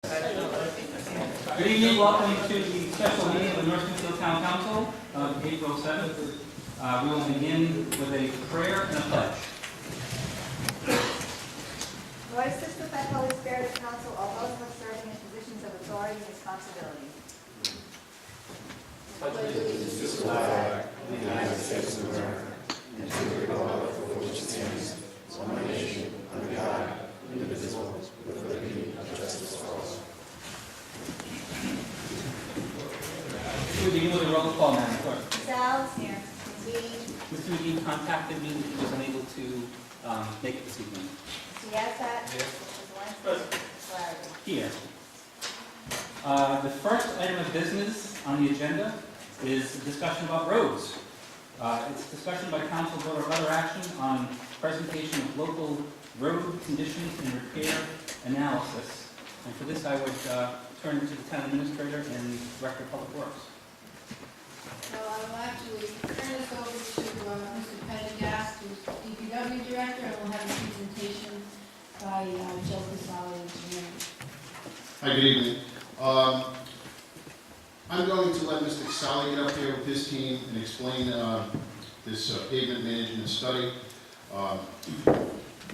Good evening, welcome to the special meeting of the North Smithfield Town Council of April 7th. We will begin with a prayer and a pledge. Lord, assist with thy Holy Spirit of counsel, all those who are serving in positions of authority and responsibility. Pledge allegiance to the flag of the United States of America and to the republic for which it stands, one nation, under God, indivisible, with liberty and justice for all. We begin with a roll call, Madam Clerk. Ms. Alves? Here. Ms. Lee? Mr. McGee contacted me, he was unable to make it this evening. Mr. Yassat? Yes. Mrs. Walensky? Ms. Larrabee? Here. The first item of business on the agenda is a discussion about roads. It's discussion by council vote or other action on presentation of local road conditions and repair analysis. And for this, I would turn to the town administrator and director of public works. So I will actually turn this over to Mr. Pendergast, who's DPW director, and we'll have a presentation by Joe Casale, engineering. Hi, good evening. I'm going to let Mr. Casale get up here with his team and explain this pavement management study.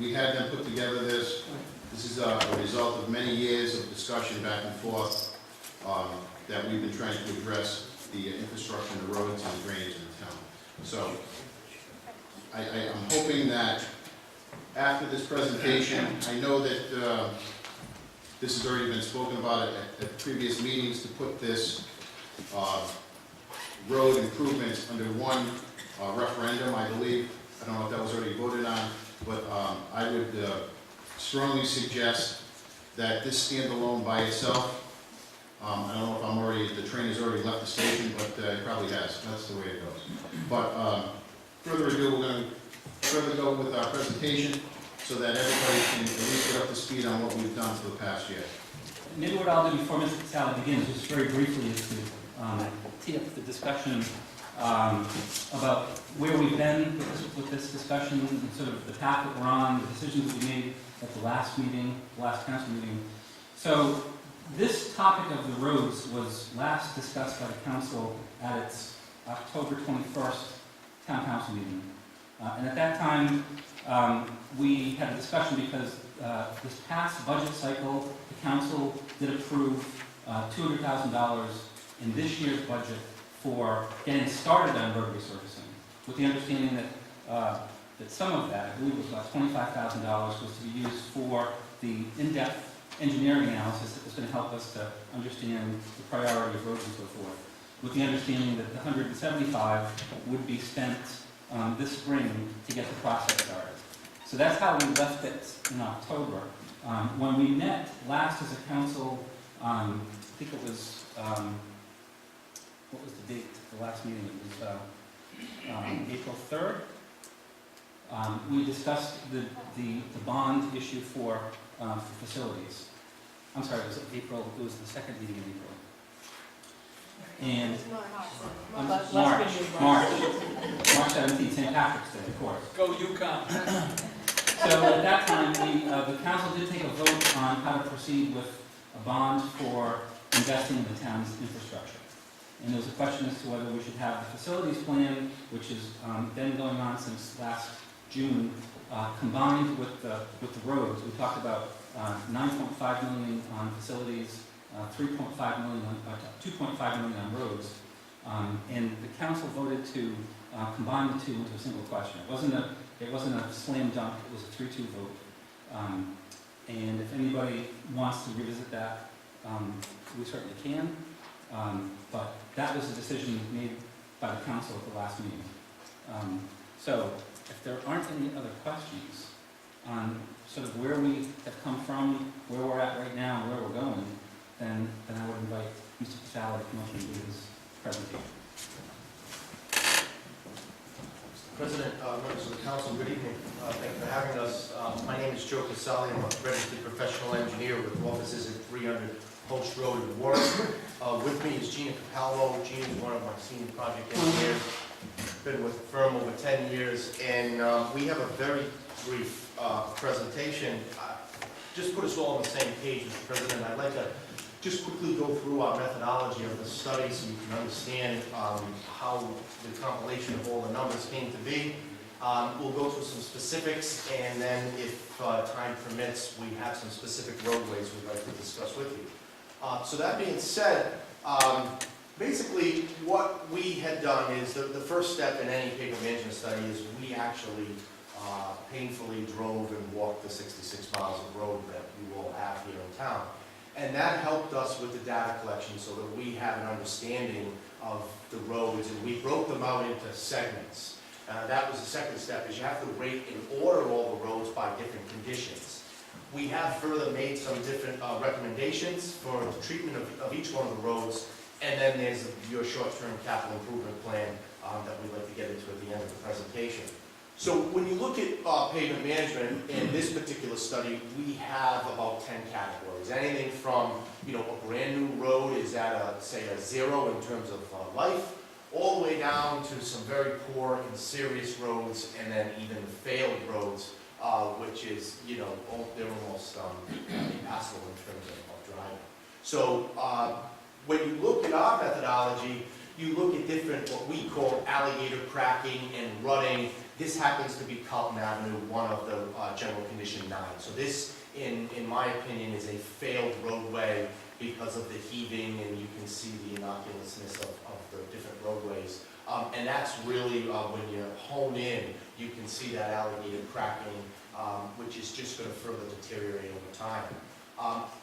We had them put together this. This is a result of many years of discussion back and forth that we've been trying to address the infrastructure and the roads and the drainage in the town. So I'm hoping that after this presentation, I know that this has already been spoken about at previous meetings, to put this road improvements under one referendum, I believe. I don't know if that was already voted on, but I would strongly suggest that this stand alone by itself. I don't know if I'm already, the train has already left the station, but it probably has. That's the way it goes. But further ado, we're going to further go with our presentation so that everybody can at least get up to speed on what we've done for the past year. Maybe what I'll do before Mr. Casale begins, just very briefly, is to tee up the discussion about where we've been with this discussion, and sort of the path that we're on, the decisions we made at the last meeting, the last council meeting. So this topic of the roads was last discussed by the council at its October 21st town council meeting. And at that time, we had a discussion because this past budget cycle, the council did approve $200,000 in this year's budget for getting started on road resurfacing, with the understanding that that some of that, I believe it was about $25,000, was to be used for the in-depth engineering analysis that was going to help us to understand the priority of roads and so forth, with the understanding that the $175,000 would be spent this spring to get the process started. So that's how we left it in October. When we met last as a council, I think it was, what was the date of the last meeting? It was April 3rd. We discussed the bond issue for facilities. I'm sorry, it was April, it was the second meeting in April. And March 17th, St. Patrick's Day, of course. Go UConn. So at that time, the council did take a vote on how to proceed with a bond for investing in the town's infrastructure. And there was a question as to whether we should have the facilities plan, which has been going on since last June, combined with the roads. We talked about $9.5 million on facilities, $3.5 million, 2.5 million on roads, and the council voted to combine the two into a single question. It wasn't a slam dunk. It was a 3-2 vote. And if anybody wants to revisit that, we certainly can. But that was a decision made by the council at the last meeting. So if there aren't any other questions on sort of where we have come from, where we're at right now, and where we're going, then I would invite Mr. Casale to come up and do his presentation. President, members of the council, good evening. Thank you for having us. My name is Joe Casale. I'm a registered professional engineer with offices at 300 Post Road in Warwick. With me is Gina Capalvo. Gina is one of my senior project engineers. Been with the firm over 10 years, and we have a very brief presentation. just put us all on the same page, Mr. President, I'd like to just quickly go through our methodology of the study so you can understand how the compilation of all the numbers came to be. We'll go through some specifics, and then if time permits, we have some specific roadways we'd like to discuss with you. So that being said, basically what we had done is the first step in any pavement management study is we actually painfully drove and walked the 66 miles of road that you all have here in town. And that helped us with the data collection so that we have an understanding of the roads, and we broke them out into segments. That was the second step, is you have to rate and order all the roads by different conditions. We have further made some different recommendations for the treatment of each one of the roads, and then there's your short-term capital improvement plan that we'd like to get into at the end of the presentation. So when you look at pavement management in this particular study, we have about 10 categories. Anything from, a brand new road is at say a 0 in terms of life, all the way down to some very poor and serious roads, and then even failed roads, which is, they're almost impassable in terms of driving. So when you look at our methodology, you look at different, what we call alligator cracking and rutting. This happens to be Carlton Avenue, one of the general condition 9. So this, in my opinion, is a failed roadway because of the heaving, and you can see the innocuousness of the different roadways. And that's really, when you hone in, you can see that alligator cracking, which is just going to further deteriorate over time.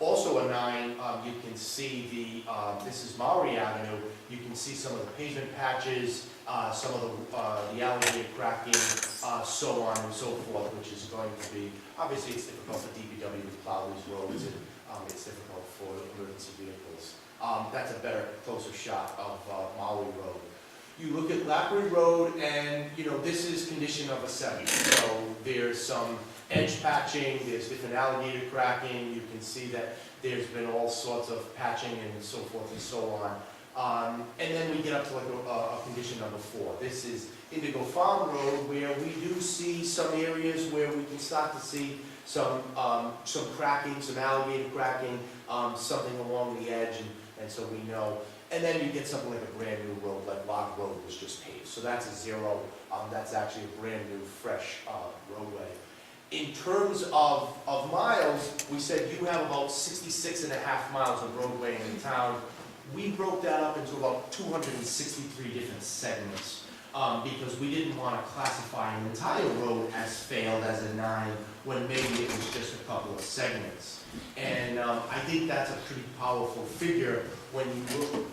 Also a 9, you can see this is Maury Avenue, you can see some of the pavement patches, some of the alligator cracking, so on and so forth, which is going to be, obviously it's difficult for DPW to plow these roads, and it's difficult for emergency vehicles. That's a better, closer shot of Maury Road. You look at Lappery Road, and this is condition of a 7. So there's some edge patching, there's different alligator cracking, you can see that there's been all sorts of patching and so forth and so on. And then we get up to like a condition number 4. This is Indigo Farm Road, where we do see some areas where we can start to see some cracking, some alligator cracking, something along the edge, and so we know. And then you get something like a brand new road, like Lock Road was just paved. So that's a 0. That's actually a brand new, fresh roadway. In terms of miles, we said you have about 66.5 miles of roadway in the town. We broke that up into about 263 different segments because we didn't want to classify an entire road as failed as a 9 when maybe it was just a couple of segments. And I think that's a pretty powerful figure when you look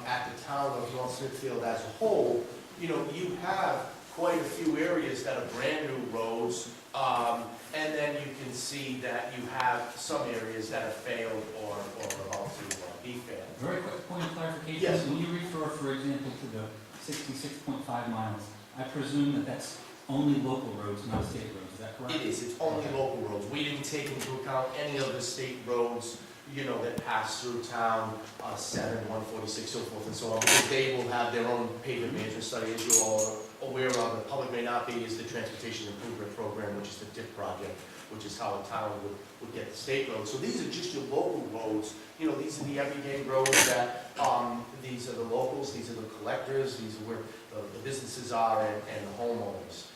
at the town of North Smithfield as a whole. You have quite a few areas that are brand new roads, and then you can see that you have some areas that have failed or are about to be failed. Very quick point of clarification. Yes. When you refer, for example, to the 66.5 miles, I presume that that's only local roads, not state roads. Is that correct? It is. It's only local roads. We didn't take into account any of the state roads, that pass through town, 7, 146, so forth and so on, because they will have their own pavement management study, as you're all aware of. The public may not be, is the Transportation Improvement Program, which is the TIP project, which is how a town would get the state roads. So these are just your local roads. These are the everyday roads that, these are the locals, these are the collectors, these are where the businesses are and the homeowners.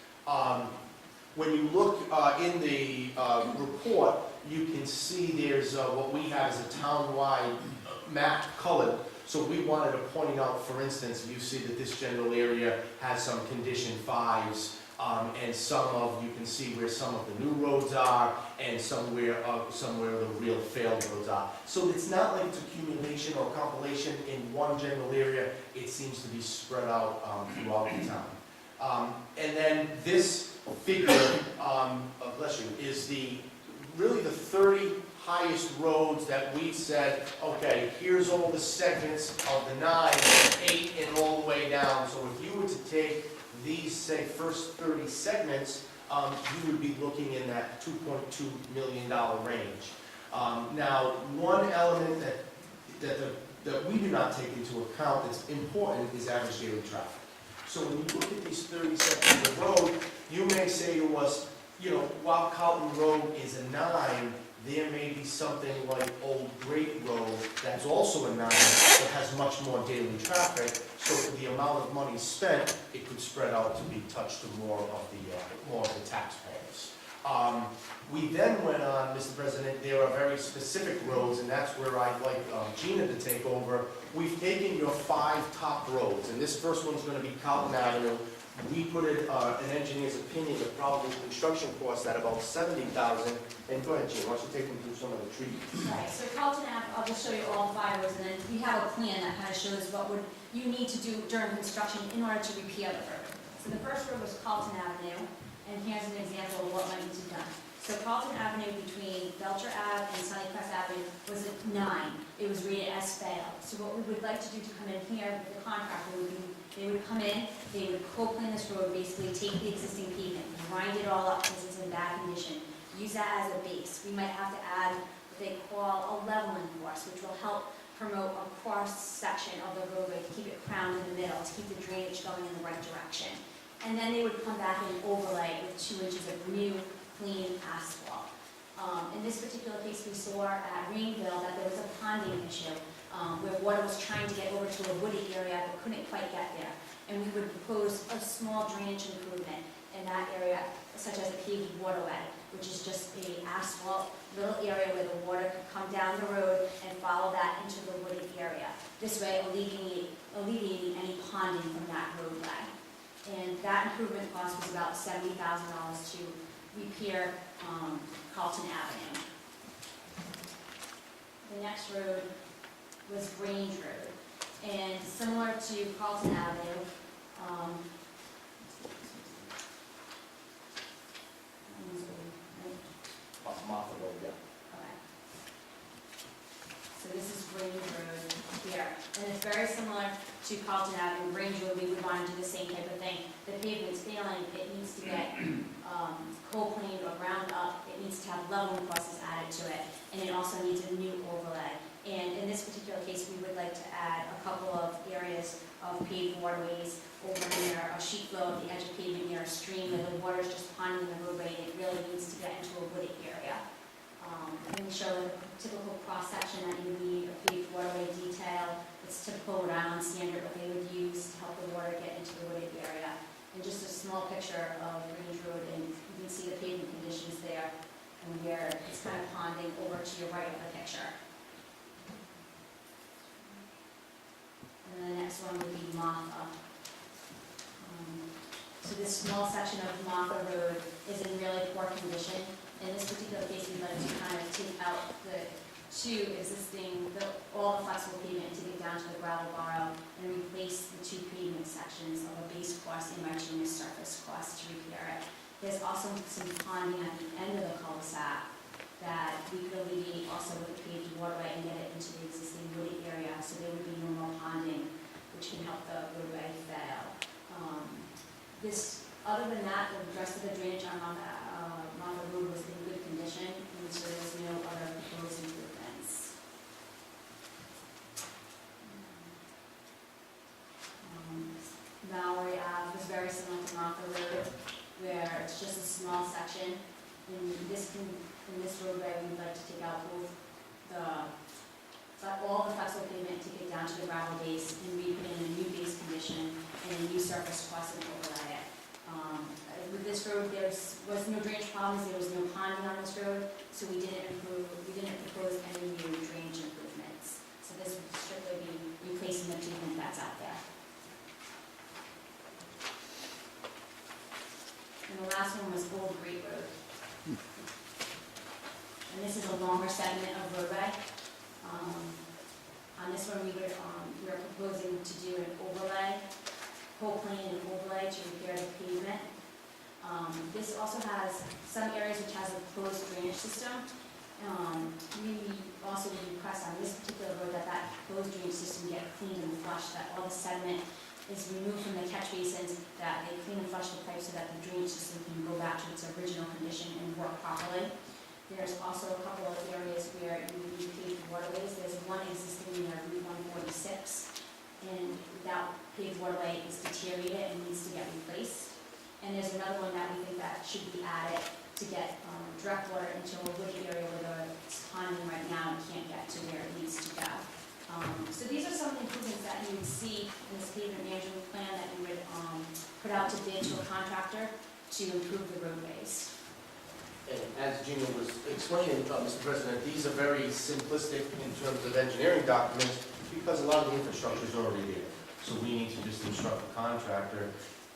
When you look in the report, you can see there's what we have as a town-wide map colored. So we wanted to point out, for instance, you see that this general area has some condition 5s, and you can see where some of the new roads are, and somewhere the real failed roads are. So it's not like it's accumulation or compilation in one general area. It seems to be spread out throughout the town. And then this figure, bless you, is really the 30 highest roads that we said, okay, here's all the segments of the 9, 8, and all the way down. So if you were to take these, say, first 30 segments, you would be looking in that $2.2 million range. Now, one element that we do not take into account that's important is average daily traffic. So when you look at these 30 sections of road, you may say to us, while Carlton Road is a 9, There may be something like Old Great Road that's also a 9, but has much more daily traffic. So for the amount of money spent, it could spread out to be touched to more of the taxpayers. We then went on, Mr. President, there are very specific roads, and that's where I'd like Gina to take over. We've taken your 5 top roads, and this first one's going to be Carlton Avenue. We put it, an engineer's opinion, the probable construction cost at about $70,000. And go ahead, Gina, why don't you take them through some of the trees? Right, so Carlton Ave, I'll just show you all 5 roads, and then we have a plan that kind of shows what would you need to do during construction in order to repair the road. So the first road was Carlton Avenue, and here's an example of what might need to be done. So Carlton Avenue between Belcher Ave and Sunnycrest Avenue was a 9. It was rated as failed. So what we would like to do to come in here with the contractor would be, they would come in, they would co-plan this road, basically take the existing pavement, grind it all up because it's in bad condition, use that as a base. We might have to add what they call a leveling course, which will help promote a cross section of the roadway to keep it crowned in the middle, to keep the drainage going in the right direction. And then they would come back and overlay with 2 inches of new, clean asphalt. In this particular case, we saw at Rainville that there was a ponding issue where water was trying to get over to a wooded area but couldn't quite get there. And we would propose a small drainage improvement in that area, such as a paved waterway, which is just a asphalt little area where the water could come down the road and follow that into the wooded area. This way alleviating any ponding from that roadway. And that improvement cost was about $70,000 to repair Carlton Avenue. The next road was Grange Road. And similar to Carlton Avenue, Martha Road, yeah. okay. So this is Grange Road here. And it's very similar to Carlton Avenue. Grange Road, we would want to do the same type of thing. The pavement's failing, it needs to get co-planed or ground up. It needs to have leveling crosses added to it. And it also needs a new overlay. And in this particular case, we would like to add a couple of areas of paved waterways over near a sheet flow of the edge of pavement near a stream where the water is just ponding in the roadway and it really needs to get into a wooded area. And we show a typical cross-section that you would need a paved waterway detail. It's typical Rhode Island standard what they would use to help the water get into the wooded area. And just a small picture of Grange Road, and you can see the pavement conditions there and where it's kind of ponding over to your right of the picture. And the next one would be Martha. So this small section of Martha Road is in really poor condition. In this particular case, we'd like to kind of take out the 2 existing, all the flexible pavement to get down to the gravel borrow and replace the 2 pavement sections of a base course and bituminous surface course to repair it. There's also some ponding at the end of the cul-de-sac that we could alleviate also with a paved waterway and get it into the existing wooded area, so there would be no more ponding, which can help the roadway fail. Other than that, the rest of the drainage on Martha Road was in good condition, and so there was no other proposed improvements. Mallory Ave was very similar to Martha Road, where it's just a small section. In this roadway, we'd like to take out all the flexible pavement to get down to the gravel base and re-put in a new base condition and a new surface cross and overlay it. With this road, there was no drainage problems, there was no ponding on this road, so we didn't propose any new drainage improvements. So this would strictly be replacing the pavement that's out there. And the last one was Old Great Road. And this is a longer segment of roadway. On this one, we are proposing to do an overlay, whole plane and overlay to repair the pavement. This also has some areas which has a closed drainage system. We also would request on this particular road that closed drainage system get cleaned and flushed, that all the sediment is removed from the catch basins, that they clean and flush the pipes so that the drainage system can go back to its original condition and work properly. There's also a couple of areas where you would need paved waterways. There's one existing near Route 146, and that paved waterway is deteriorated and needs to get replaced. And there's another one that we think that should be added to get direct water into a woody area where it's ponding right now and can't get to where it needs to go. So these are some improvements that you would see in this pavement management plan that you would put out to bid to a contractor to improve the roadways. And as Gina was explaining, Mr. President, these are very simplistic in terms of engineering documents because a lot of the infrastructure is already there. So we need to just instruct the contractor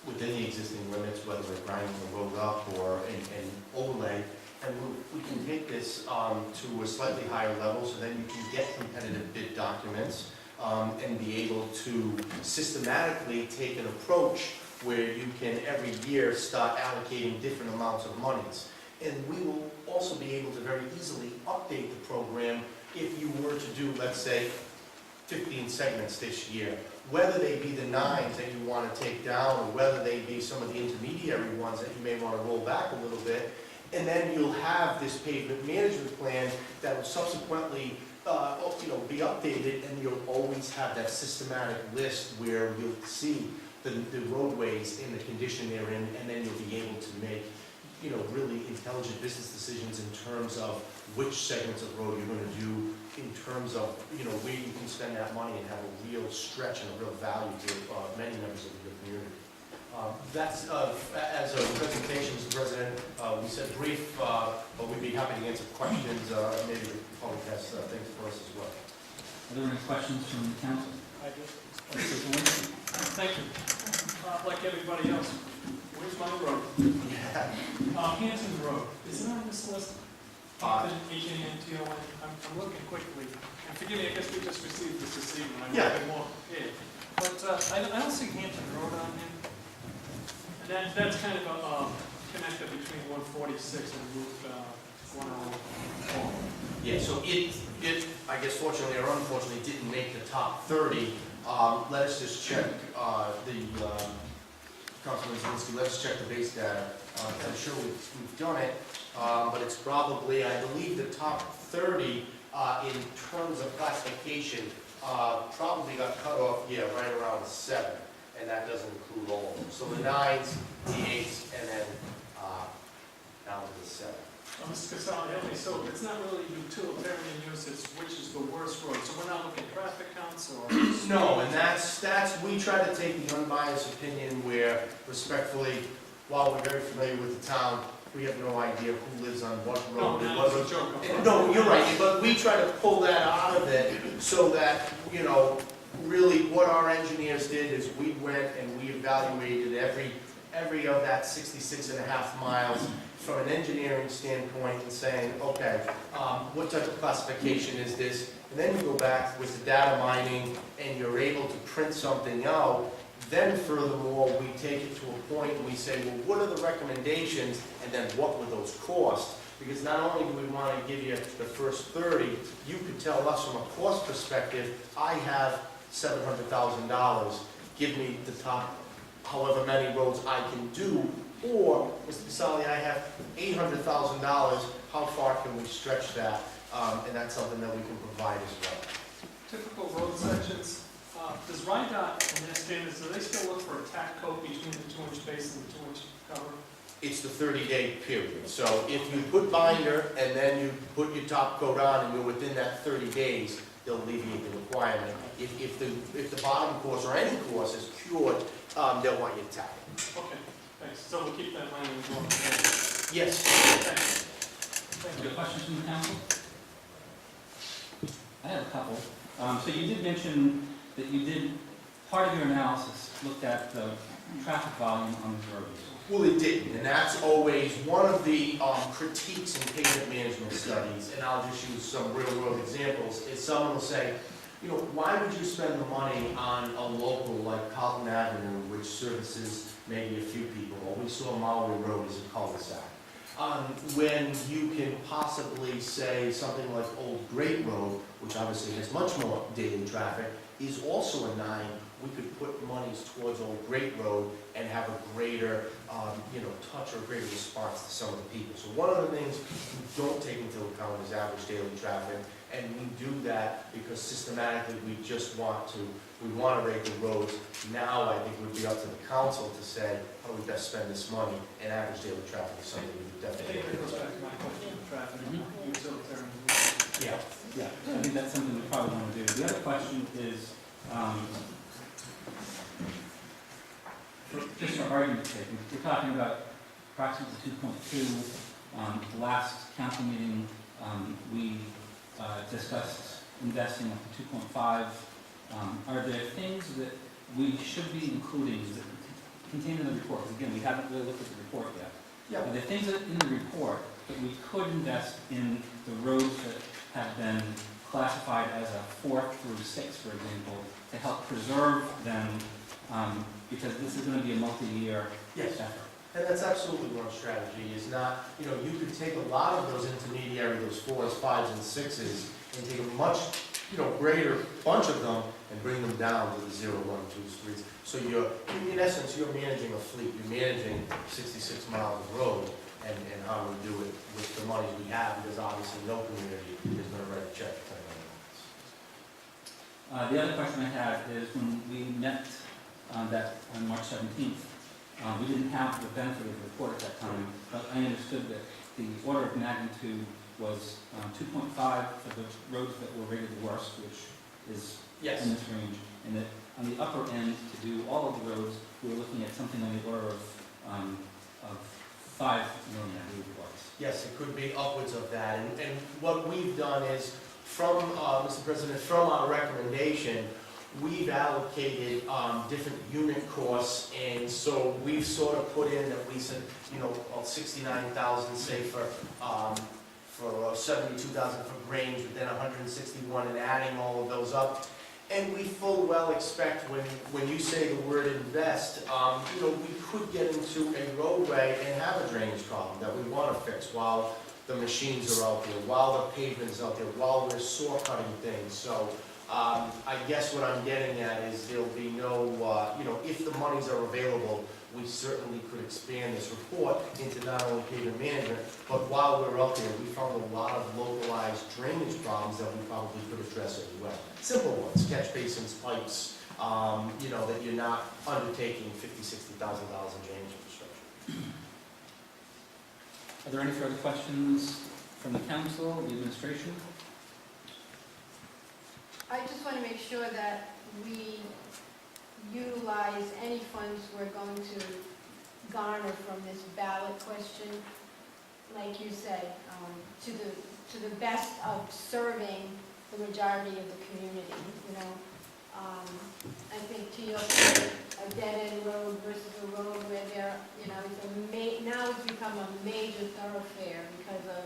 within the existing limits, whether we're grinding the road up or an overlay. And we can take this to a slightly higher level so then you can get competitive bid documents and be able to systematically take an approach where you can every year start allocating different amounts of monies. And we will also be able to very easily update the program if you were to do, let's say, 15 segments this year. Whether they be the 9s that you want to take down or whether they be some of the intermediary ones that you may want to roll back a little bit. And then you'll have this pavement management plan that will subsequently be updated, and you'll always have that systematic list where you'll see the roadways in the condition they're in, and then you'll be able to make really intelligent business decisions in terms of which segments of road you're going to do, in terms of where you can spend that money and have a real stretch and a real value to many members of your community. That's, as a presentation, Mr. President, we said brief, but we'd be happy to answer questions. Maybe the public has things for us as well. Are there any questions from the council? I just, Mr. Zelinski? thank you. Like everybody else, where's my road? Hanson Road, is it on this list? Hanson, H-A-N-T-O-N, I'm looking quickly. And forgive me, I guess we just received this evening. I'm looking more prepared. But I don't see Hampton Road on here. And that's kind of a connector between 146 and Route 104. Yeah, so it, I guess fortunately or unfortunately, didn't make the top 30. Let us just check Councilman Zelinski, let's check the base data. I'm sure we've done it, but it's probably, I believe, the top 30 in terms of classification probably got cut off, right around the 7, and that doesn't include all of them. So the 9s, the 8s, and then down to the 7. Mr. Casale, help me, so it's not really utilitarian use, it's which is the worst road. So we're not looking at traffic counts or? No, and that's, we try to take the unbiased opinion where, respectfully, while we're very familiar with the town, we have no idea who lives on what road. No, and that's what a joke. road. No, you're right, but we try to pull that out of it so that, really what our engineers did is we went and we evaluated every of that 66.5 miles from an engineering standpoint and saying, okay, what type of classification is this? And then you go back with the data mining and you're able to print something out. Then furthermore, we take it to a point and we say, well, what are the recommendations and then what would those cost? Because not only do we want to give you the first 30, you could tell us from a cost perspective, I have $700,000, give me the top however many roads I can do. Or, Mr. Casale, I have $800,000, how far can we stretch that? And that's something that we can provide as well. Typical road sections, does RIDOT and their standards, do they still look for a tack coat between the 2-inch base and the 2-inch cover? It's the 30-day period. So if you put binder and then you put your top coat on and you're within that 30 days, they'll alleviate the requirement. If the bottom course or any course is cured, they'll want you to tack it. Okay, thanks. So we'll keep that language on. Yes. Thanks. Thank Other you. questions from the council? I have a couple. So you did mention that you did, part of your analysis looked at the traffic volume on the roads. Well, it didn't, and that's always one of the critiques in pavement management studies, and I'll just use some real-world examples, is someone will say, why would you spend the money on a local like Carlton Avenue, which services maybe a few people, or we saw Maui Road as a cul-de-sac, when you can possibly say something like Old Great Road, which obviously has much more daily traffic, is also a 9. We could put monies towards Old Great Road and have a greater, touch or greater response to some of the people. So one of the things we don't take into account is average daily traffic, and we do that because systematically we want to rate the roads. Now I think it would be up to the council to say, how do we best spend this money, and average daily traffic is something we would I definitely. think that goes back to my question of traffic, use of terms. Yeah. Yeah, I think that's something we probably want to do. The other question is, just for argument's sake, we're talking about approximately 2.2. The last council meeting, we discussed investing up to 2.5. Are there things that we should be including that contained in the report? Because again, we haven't really looked at the report yet. Yeah. Are there things in the report that we could invest in the roads that have been classified as a 4 through 6, for example, to help preserve them, because this is going to be a multi-year Yes. effort? And that's absolutely one strategy, is not, you could take a lot of those intermediary, those 4s, 5s, and 6s, and take a much, greater bunch of them and bring them down to the 0, 1, 2s, 3s. So in essence, you're managing a fleet, you're managing 66 miles of road, and how we do it with the money we have, because obviously no community is going to write a check for $10 million. The other question I had is when we met on March 17th, we didn't have the benefit of the report at that time, but I understood that the order of magnitude was 2.5 for the roads that were rated the worst, which is in this range, and that on the upper end, to do all of the roads, we were looking at something on the order of $5 million, I believe it was. Yes, it could be upwards of that. And what we've done is, Mr. President, from our recommendation, we've allocated different unit costs, and so we've sort of put in that we said, 69,000, say for 72,000 for Grange, but then 161, and adding all of those up. And we full well expect when you say the word invest, we could get into a roadway and have a drainage problem that we want to fix while the machines are out there, while the pavement is out there, while we're saw cutting things. So I guess what I'm getting at is there'll be no, if the monies are available, we certainly could expand this report into not only pavement management, but while we're out there, we found a lot of localized drainage problems that we probably could address as well. Simple ones, catch basins, pipes, that you're not undertaking $50,000, $60,000 in drainage infrastructure. Are there any further questions from the council, the administration? I just want to make sure that we utilize any funds we're going to garner from this ballot question, like you said, to the best of serving the majority of the community, I think to your point, a dead-end road versus a road where there, now it's become a major thoroughfare because of,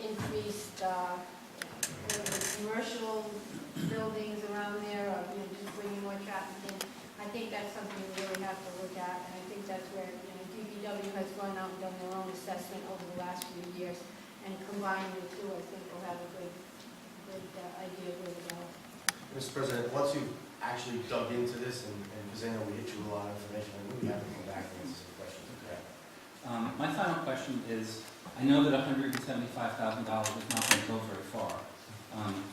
increased, commercial buildings around there, or, just bringing more traffic in. I think that's something we really have to look at, and I think that's where, DPW has gone out and done their own assessment over the last few years, and combining the two, I think we'll have a good idea of where to go. Mr. President, once you've actually dug into this, and because I know we hit you with a lot of information, I would be happy to come back and answer some questions. Okay. My final question is, I know that $175,000 is not going to go very far,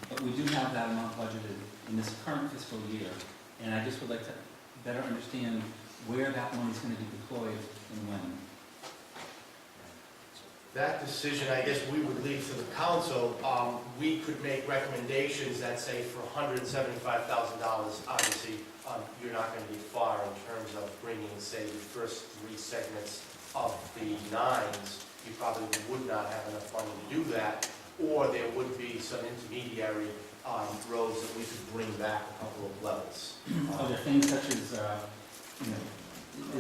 but we do have that amount budgeted in this current fiscal year, and I just would like to better understand where that money is going to be deployed and when. That decision, I guess we would leave to the council. We could make recommendations that say for $175,000, obviously, you're not going to be far in terms of bringing, say, the first 3 segments of the 9s. You probably would not have enough money to do that, or there would be some intermediary roads that we could bring back a couple of levels. Are there things such as,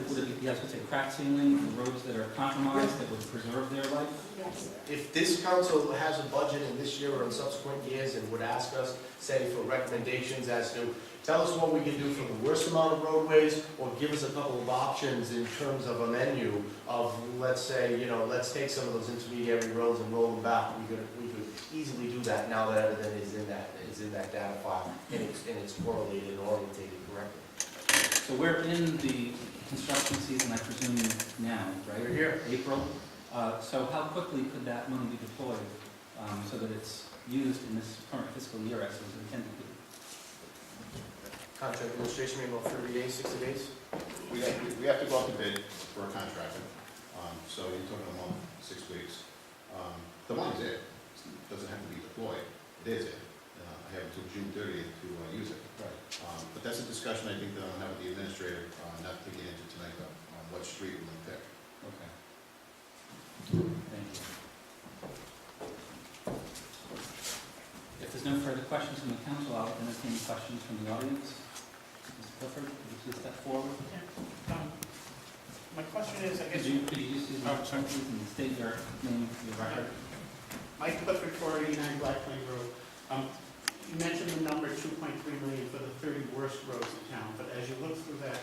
would it be, yes, would say crack ceiling for roads that are compromised that would preserve their life? Yes. If this council has a budget in this year or in subsequent years and would ask us, say, for recommendations as to tell us what we can do for the worst amount of roadways, or give us a couple of options in terms of a menu of, let's say, let's take some of those intermediary roads and roll them back. We could easily do do that now that everything is in that data file, and it's correlated and orientated correctly. So we're in the construction season, I presume, now, right? We're here. April. So how quickly could that money be deployed so that it's used in this current fiscal year as it was intended to be? Contract administration, maybe about 30 days, 60 days? We have to go out to bid for a contractor, so you're talking a month, 6 weeks. The money's there, it doesn't have to be deployed, it is there. I have until June 30th to use it. Right. But that's a discussion I think that I'll have with the administrator, not to get into tonight, though, on what street we're going to pick. Okay. Thank you. If there's no further questions from the council, I'll entertain questions from the audience. Mr. Clifford, could you please step forward? My question is, I guess, Could you just use the microphone, please, and state your name for the record? Mike Clifford, 489 Black Plain Road. You mentioned the number 2.3 million for the 30 worst roads in town, but as you look through that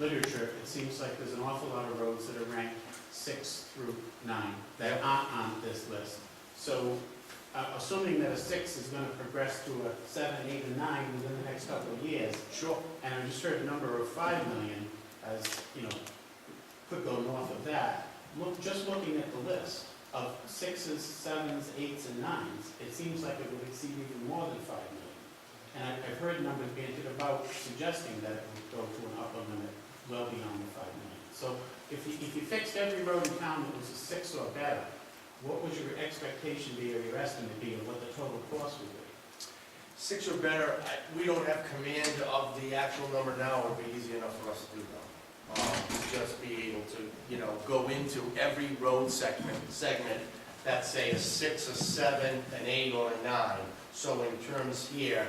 literature, it seems like there's an awful lot of roads that are ranked 6 through 9 that aren't on this list. So assuming that a 6 is going to progress to a 7, 8, and 9 within the next couple of years. Sure. And I just heard a number of 5 million as, could go north of that. Just looking at the list of 6s, 7s, 8s, and 9s, it seems like it would exceed even more than 5 million. And I've heard numbers bandied about suggesting that it would go to an upper limit well beyond the 5 million. So if you fixed every road in town that was a 6 or better, what would your expectation be or your estimate be of what the total cost would be? 6 or better, we don't have command of the actual number now. It would be easy enough for us to do that. Just be able to, go into every road segment that's say a 6, a 7, an 8, or a 9. So in terms here,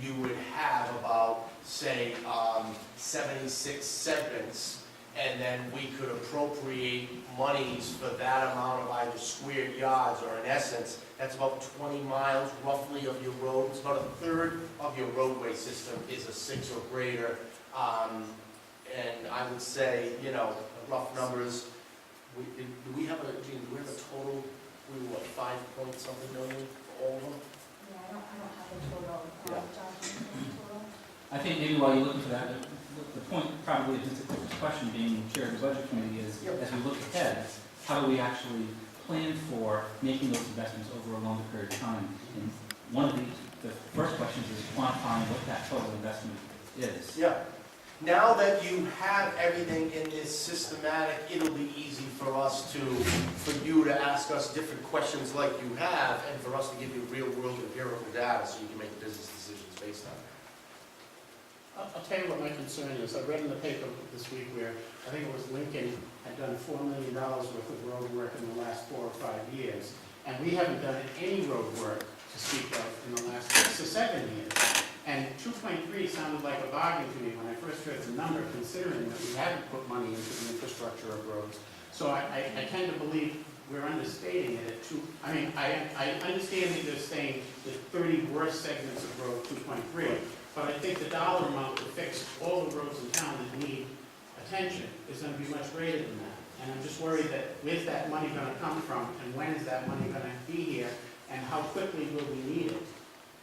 you would have about, say, 76 segments, and then we could appropriate monies for that amount of either squared yards, or in essence, that's about 20 miles roughly of your road. It's about a third of your roadway system is a 6 or greater. And I would say, rough numbers, do we have a total, what, 5-point-something million for all of them? Yeah, I don't have the total, Yeah. John, do you have the total? I think maybe while you're looking for that, the point probably of Mr. Clifford's question being chair of the budget committee is, as we look ahead, how do we actually plan for making those investments over a longer period of time? And one of the first questions is quantifying what that total investment is. Yeah. Now that you have everything in this systematic, it'll be easy for you to ask us different questions like you have, and for us to give you real-world empirical data so you can make business decisions based on it. I'll tell you what my concern is. I read in the paper this week where I think it was Lincoln had done $4 million worth of road work in the last 4 or 5 years, and we haven't done any road work to speak of in the last 6 or 7 years. And 2.3 sounded like a bargain to me when I first heard the number, considering that we haven't put money into the infrastructure of roads. So I tend to believe we're understating it at 2. I mean, I understand that you're saying the 30 worst segments of road 2.3, but I think the dollar amount to fix all the roads in town that need attention is going to be much greater than that. And I'm just worried that where's that money going to come from, and when is that money going to be here, and how quickly will we need it?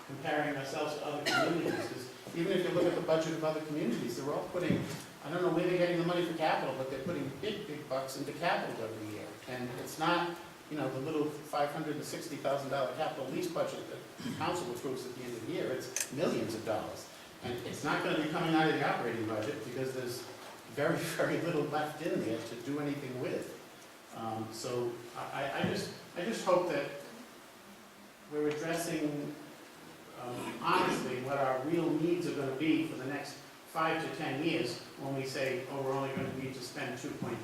Comparing ourselves to other communities, because even if you look at the budget of other communities, they're all putting, I don't know where they're getting the money for capital, but they're putting big bucks into capital every year. And it's not, the little $560,000 capital lease budget that the council approves at the end of the year. It's millions of dollars. And it's not going to be coming out of the operating budget because there's very, very little left in there to do anything with. So I just hope that we're addressing honestly what our real needs are going to be for the next 5 to 10 years when we say, we're only going to need to spend 2.3,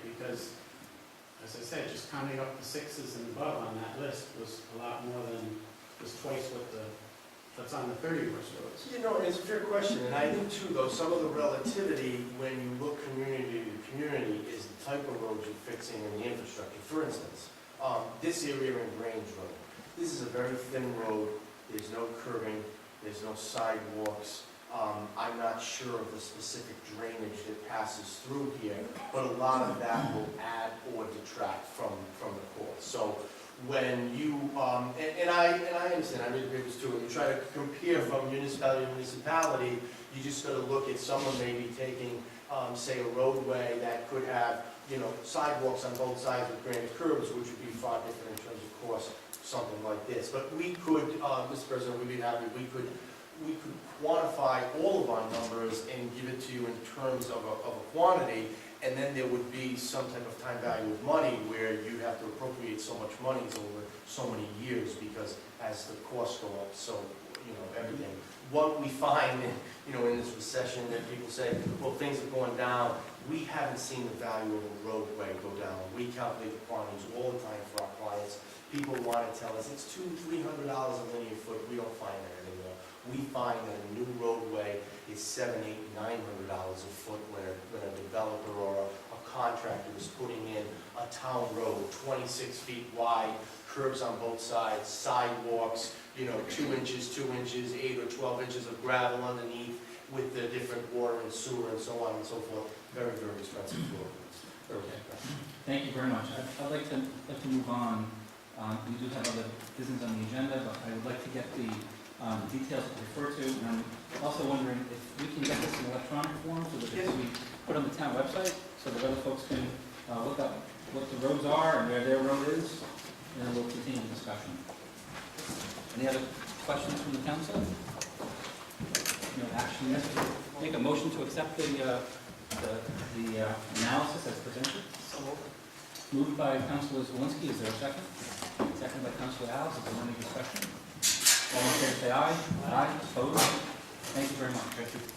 because, as I said, just counting up the 6s and above on that list was a lot more than, was twice what's on the 30 worst roads. It's a fair question, and I think too, though, some of the relativity when you look community to community is the type of roads you're fixing and the infrastructure. For instance, this area in Grange Road, this is a very thin road. There's no curbing, there's no sidewalks. I'm not sure of the specific drainage that passes through here, but a lot of that will add or detract from the course. So when you, and I understand, I read papers too, when you try to compare from municipality to municipality, you just gotta look at someone maybe taking, say, a roadway that could have, sidewalks on both sides with granite curbs, which would be far different in terms of cost, something like this. But we could, Mr. President, we'd be happy, we could quantify all of our numbers and give it to you in terms of a quantity, and then there would be some type of time value of money where you have to appropriate so much money over so many years, because as the costs go up, so, everything. What we find, in this recession, that people say, well, things are going down, we haven't seen the value of a roadway go down. We calculate the quantities all the time for our clients. People want to tell us it's $200-300 a linear foot. We don't find that anymore. We find that a new roadway is $700-900 a foot when a developer or a contractor is putting in a town road, 26 feet wide, curbs on both sides, sidewalks, 2 inches, 2 inches, 8 or 12 inches of gravel underneath with the different water and sewer and so on and so forth. Very, very expensive roads. Okay. Thank you very much. I'd like to move on. We do have other business on the agenda, but I would like to get the details to refer to. And I'm also wondering if we can get this in electronic form so that it can be put on the town website so that other folks can look up what the roads are and where their road is, and then we'll continue the discussion. Any other questions from the council? No action necessary. Make a motion to accept the analysis as presented. Moved by Councilor Zawinski. Is there a second? Second by Councilor Alves. Is there any discussion? All in favor, say aye. Aye. Opposed? Thank you very much.